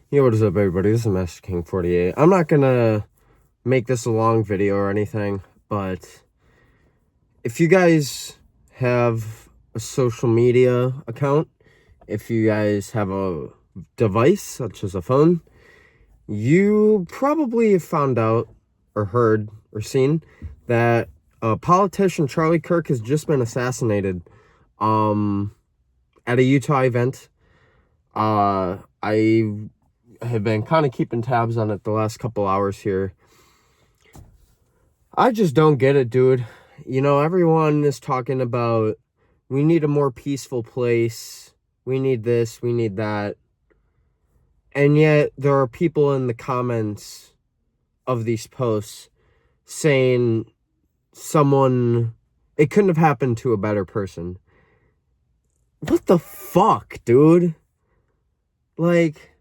Yo, what is up, everybody? This is Master King 48. I'm not gonna make this a long video or anything, but if you guys have a social media account, if you guys have a device such as a phone, you probably have found out or heard or seen that politician Charlie Kirk has just been assassinated at a Utah event. I have been kind of keeping tabs on it the last couple hours here. I just don't get it, dude. You know, everyone is talking about we need a more peaceful place. We need this, we need that. And yet there are people in the comments of these posts saying it couldn't have happened to a better person. What the fuck, dude? Like,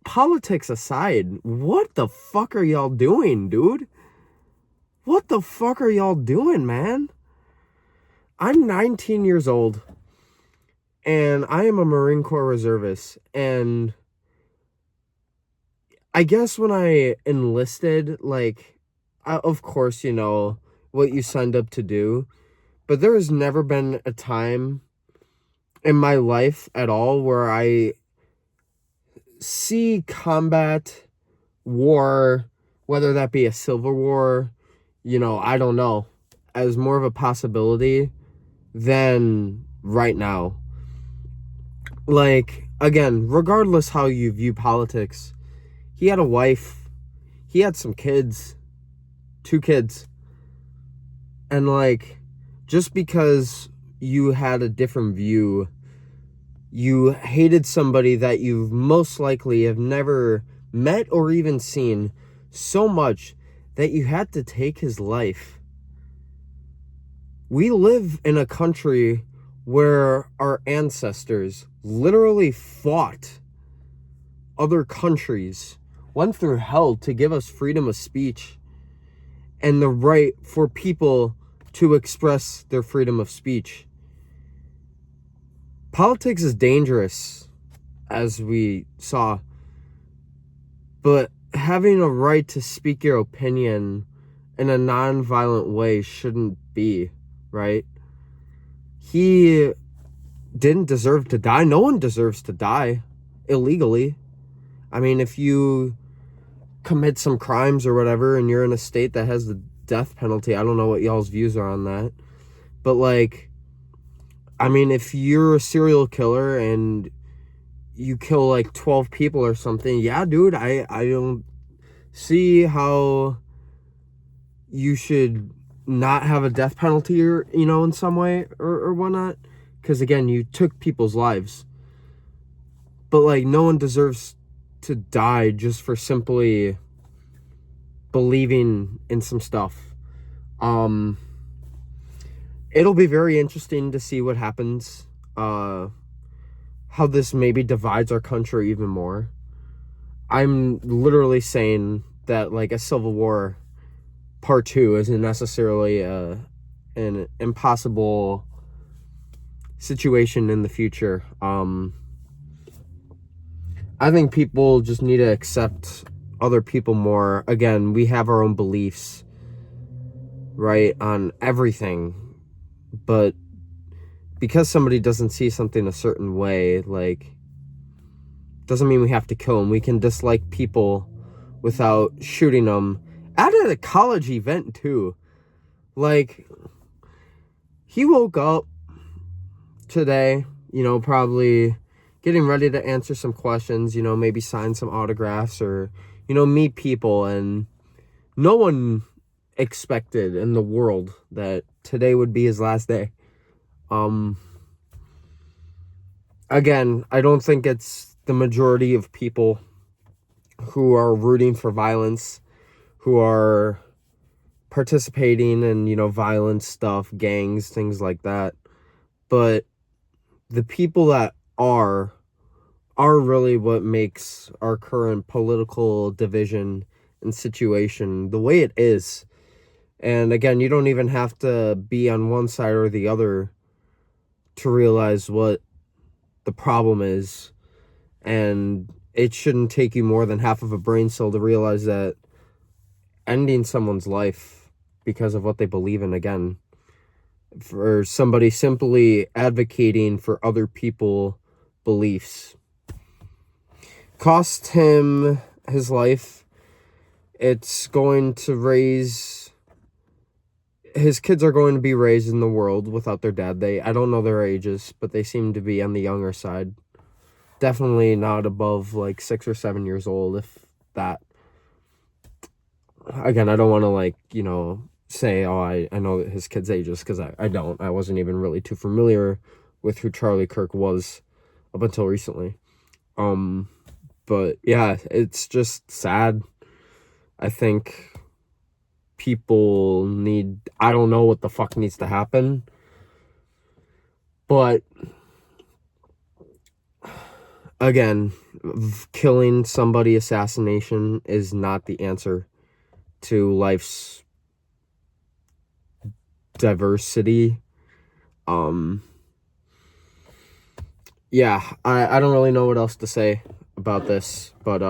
politics aside, what the fuck are y'all doing, dude? What the fuck are y'all doing, man? I'm 19 years old, and I am a Marine Corps reservist, and I guess when I enlisted, of course, you know, what you signed up to do, but there has never been a time in my life at all where I see combat, war, whether that be a civil war, you know, I don't know, as more of a possibility than right now. Like, again, regardless how you view politics, he had a wife, he had some kids, 2 kids, and like, just because you had a different view, you hated somebody that you most likely have never met or even seen so much that you had to take his life. We live in a country where our ancestors literally fought other countries, went through hell to give us freedom of speech and the right for people to express their freedom of speech. Politics is dangerous, as we saw, but having a right to speak your opinion in a non-violent way shouldn't be, right? He didn't deserve to die. No one deserves to die illegally. I mean, if you commit some crimes or whatever and you're in a state that has the death penalty, I don't know what y'all's views are on that, but like, I mean, if you're a serial killer and you kill like 12 people or something, yeah, dude, I don't see how you should not have a death penalty, or, you know, in some way or whatnot, because again, you took people's lives. But like, no one deserves to die just for simply believing in some stuff. It'll be very interesting to see what happens, how this maybe divides our country even more. I'm literally saying that like a civil war part 2 isn't necessarily an impossible situation in the future. I think people just need to accept other people more. Again, we have our own beliefs, right, on everything, but because somebody doesn't see something a certain way, like, doesn't mean we have to kill them. We can dislike people without shooting them. At a college event too. Like, he woke up today, you know, probably getting ready to answer some questions, you know, maybe sign some autographs or, you know, meet people, and no one expected in the world that today would be his last day. Again, I don't think it's the majority of people who are rooting for violence, who are participating in, you know, violent stuff, gangs, things like that. But the people that are really what makes our current political division and situation the way it is. And again, you don't even have to be on one side or the other to realize what the problem is. And it shouldn't take you more than half of a brain cell to realize that ending someone's life because of what they believe in, again, for somebody simply advocating for other people's beliefs, cost him his life. It's going to raise... his kids are going to be raised in the world without their dad. I don't know their ages, but they seem to be on the younger side. Definitely not above like 6 or 7 years old, if that. Again, I don't want to say, oh, I know his kids' ages, because I don't. I wasn't even really too familiar with who Charlie Kirk was up until recently. But yeah, it's just sad. I think people need... I don't know what the fuck needs to happen, but again, killing somebody, assassination, is not the answer to life's diversity. Yeah, I don't really know what else to say about this, but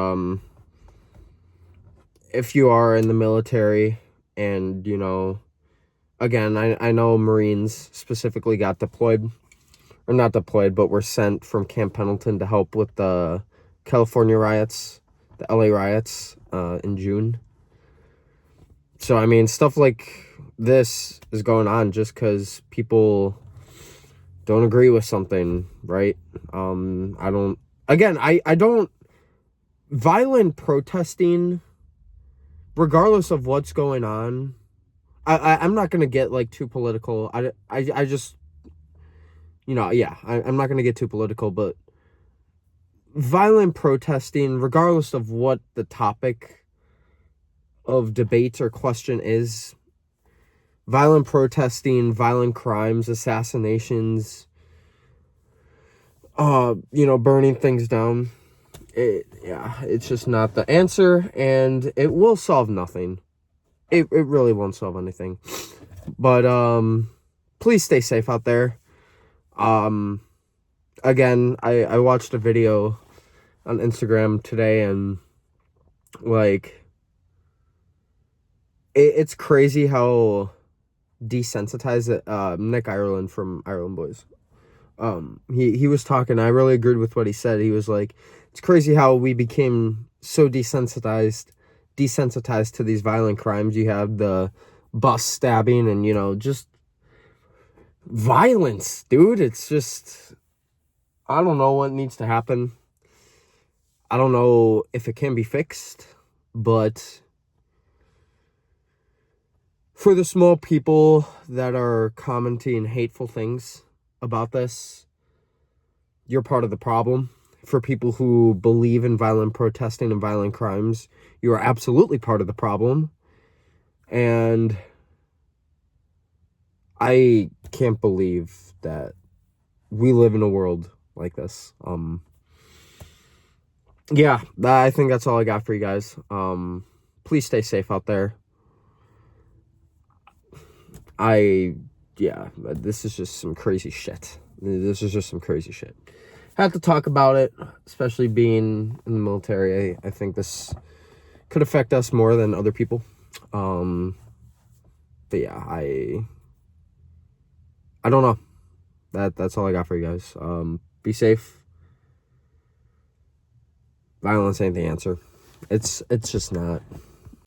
if you are in the military and, again, I know Marines specifically got deployed, or not deployed, but were sent from Camp Pendleton to help with the California riots, the LA riots, in June. So, I mean, stuff like this is going on just because people don't agree with something, right? I don't... violent protesting, regardless of what's going on, I'm not going to get, too political. I just, yeah, I'm not going to get too political, but violent protesting, regardless of what the topic of debate or question is, violent protesting, violent crimes, assassinations, burning things down, it's just not the answer, and it will solve nothing. It really won't solve anything. But please stay safe out there. Again, I watched a video on Instagram today, and it's crazy how desensitized Nick Ireland from Ireland Boys. He was talking. I really agreed with what he said. He was like, it's crazy how we became so desensitized to these violent crimes. You have the bus stabbing and, just violence, dude. It's just, I don't know what needs to happen. I don't know if it can be fixed, but for the small people that are commenting hateful things about this, you're part of the problem. For people who believe in violent protesting and violent crimes, you are absolutely part of the problem. And I can't believe that we live in a world like this. Yeah, I think that's all I got for you guys. Please stay safe out there. This is just some crazy shit. Had to talk about it, especially being in the military. I think this could affect us more than other people. But yeah, I don't know. That's all I got for you guys. Be safe. Violence ain't the answer. It's just not.